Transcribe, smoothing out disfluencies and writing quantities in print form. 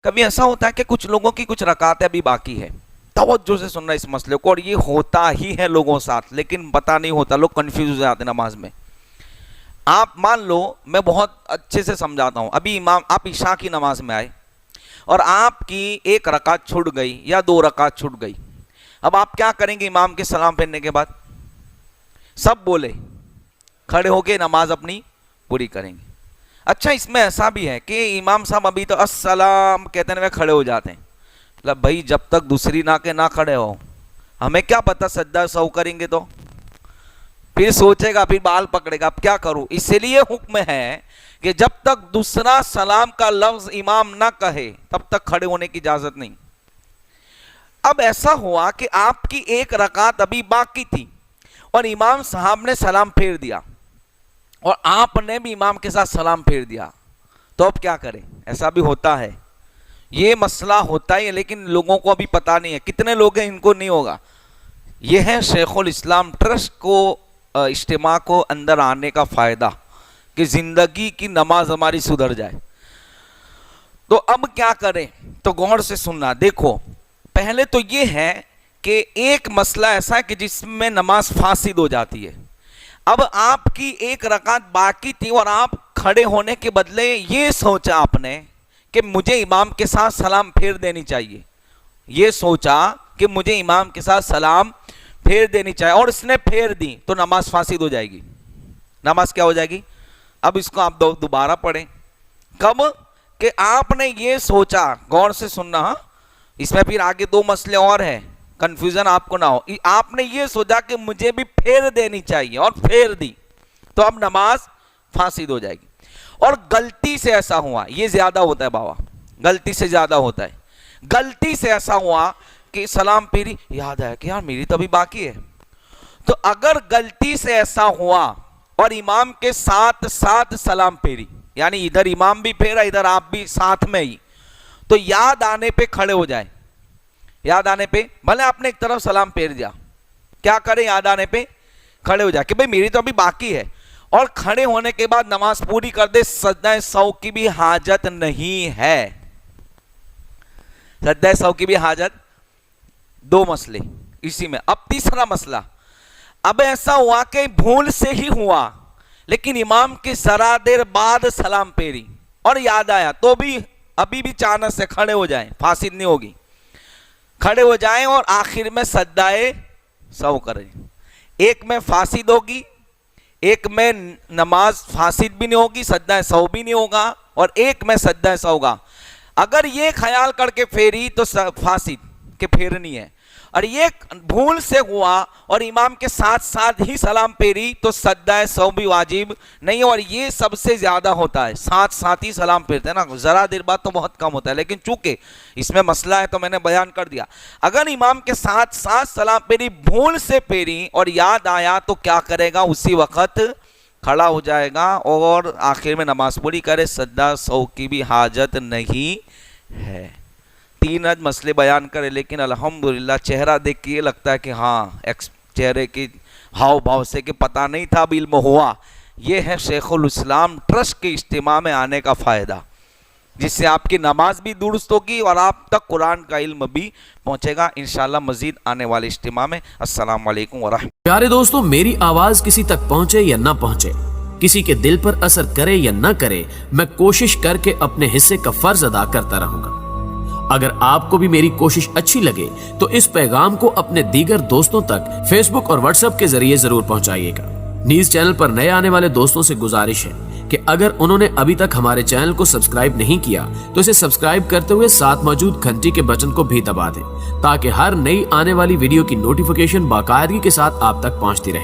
कभी ऐसा होता है कि कुछ लोगों की कुछ रकातें अभी बाकी है, तवज्जो से सुनना इस मसले को, और ये होता ही है लोगों साथ, लेकिन पता नहीं होता, लोग कंफ्यूज हो जाते नमाज में। आप मान लो, मैं बहुत अच्छे से समझाता हूँ, अभी इमाम आप इशा की नमाज में आए और आपकी एक रकात छूट गई या 2 रकात छूट गई। अब आप क्या करेंगे? इमाम के सलाम फेरने के बाद सब बोले खड़े होके नमाज अपनी पूरी करेंगे। अच्छा, इसमें ऐसा भी है कि इमाम साहब अभी तो अस्सलाम कहते हैं, वे खड़े हो जाते हैं। मतलब भाई जब तक दूसरी ना के ना खड़े हो, हमें क्या पता सज्जा सौ करेंगे तो फिर सोचेगा, फिर बाल पकड़ेगा, अब क्या करूं। इसलिए हुक्म है कि जब तक दूसरा सलाम का लफ्ज इमाम ना कहे तब तक खड़े होने की इजाजत नहीं। अब ऐसा हुआ कि आपकी एक रकात अभी बाकी थी और इमाम साहब ने सलाम फेर दिया और आपने भी इमाम के साथ सलाम फेर दिया, तो अब क्या करें? ऐसा भी होता है, ये मसला होता ही है, लेकिन लोगों को अभी पता नहीं है। कितने लोग हैं इनको नहीं होगा। ये है शेखुल इस्लाम ट्रस्ट को इज्तिमा को अंदर आने का फायदा, कि जिंदगी की नमाज हमारी सुधर जाए। तो अब क्या करें? तो गौर से सुनना। देखो, पहले तो ये है कि एक मसला ऐसा है कि जिसमें नमाज फासिद हो जाती है। अब आपकी एक रकात बाकी थी और आप खड़े होने के बदले ये सोचा आपने कि मुझे इमाम के साथ सलाम फेर देनी चाहिए, ये सोचा कि मुझे इमाम के साथ सलाम फेर देनी चाहिए और इसने फेर दी, तो नमाज फासिद हो जाएगी। नमाज क्या हो जाएगी? अब इसको आप दोबारा पढ़ें। कब? कि आपने ये सोचा, गौर से सुनना, हाँ, इसमें फिर आगे 2 मसले और हैं, कंफ्यूजन आपको ना हो। आपने ये सोचा कि मुझे भी फेर देनी चाहिए और फेर दी, तो अब नमाज फासिद हो जाएगी। और गलती से ऐसा हुआ, ये ज्यादा होता है बाबा, गलती से ज्यादा होता है। गलती से ऐसा हुआ कि सलाम फेरी, याद आया कि यार मेरी तो अभी बाकी है। तो अगर गलती से ऐसा हुआ और इमाम के साथ साथ सलाम फेरी, यानी इधर इमाम भी फेरा इधर आप भी साथ में ही, तो याद आने पे खड़े हो जाए। याद आने पे भले आपने एक तरफ सलाम फेर दिया, क्या करें? याद आने पे खड़े हो जाए कि भाई मेरी तो अभी बाकी है, और खड़े होने के बाद नमाज पूरी कर दे। सज्दा सौ की भी हाजत नहीं है, सज्दा सौ की भी हाजत। 2 मसले इसी में। अब तीसरा मसला, अब ऐसा हुआ कि भूल से ही हुआ, लेकिन इमाम की जरा देर बाद सलाम फेरी और याद आया, तो भी अभी भी चानस से खड़े हो जाएं, फासिद नहीं होगी। खड़े हो जाएं और आखिर में सद्दाए सौ करें। एक में फासिद होगी, एक में नमाज फासिद भी नहीं होगी, सद्दाए सौ भी नहीं होगा, और एक में सद्दाए सौ होगा। अगर ये ख्याल करके फेरी तो फासिद के फेरनी है, और ये भूल से हुआ और इमाम के साथ साथ ही सलाम फेरी तो सद्दाए सौ भी वाजिब नहीं। और ये सबसे ज्यादा होता है, साथ साथ ही सलाम फेरते हैं ना, जरा देर बाद तो बहुत कम होता है, लेकिन चूंकि इसमें मसला है तो मैंने बयान कर दिया। अगर इमाम के साथ साथ सलाम फेरी, भूल से फेरी और याद आया, तो क्या करेगा? उसी वक्त खड़ा हो जाएगा और आखिर में नमाज पूरी करे। सद्दा सौ की भी हाजत नहीं है। 3 मसले बयान करे, लेकिन अल्हम्दुलिल्लाह चेहरा देख के ये लगता है कि हाँ, चेहरे की हाव भाव से कि पता नहीं था, अब इल्म हुआ। ये है शेखुल इस्लाम ट्रस्ट के इज्तिमा में आने का फ़ायदा, जिससे आपकी नमाज भी दुरुस्त होगी और आप तक कुरान का इल्म भी पहुँचेगा इंशाल्लाह मज़ीद आने वाले इज्तिमा में। अस्सलाम वालेकुम व रहमतुल्लाह। प्यारे दोस्तों, मेरी आवाज किसी तक पहुँचे या ना पहुँचे, किसी के दिल पर असर करे या ना करे, मैं कोशिश करके अपने हिस्से का फर्ज अदा करता रहूंगा। अगर आपको भी मेरी कोशिश अच्छी लगे तो इस पैगाम को अपने दीगर दोस्तों तक फेसबुक और व्हाट्सएप के जरिए जरूर पहुंचाइएगा। न्यूज चैनल पर नए आने वाले दोस्तों से गुजारिश है कि अगर उन्होंने अभी तक हमारे चैनल को सब्सक्राइब नहीं किया तो इसे सब्सक्राइब करते हुए साथ मौजूद घंटी के बटन को भी दबा दें, ताकि हर नई आने वाली वीडियो की नोटिफिकेशन बाकायदगी के साथ आप तक पहुंचती रहे।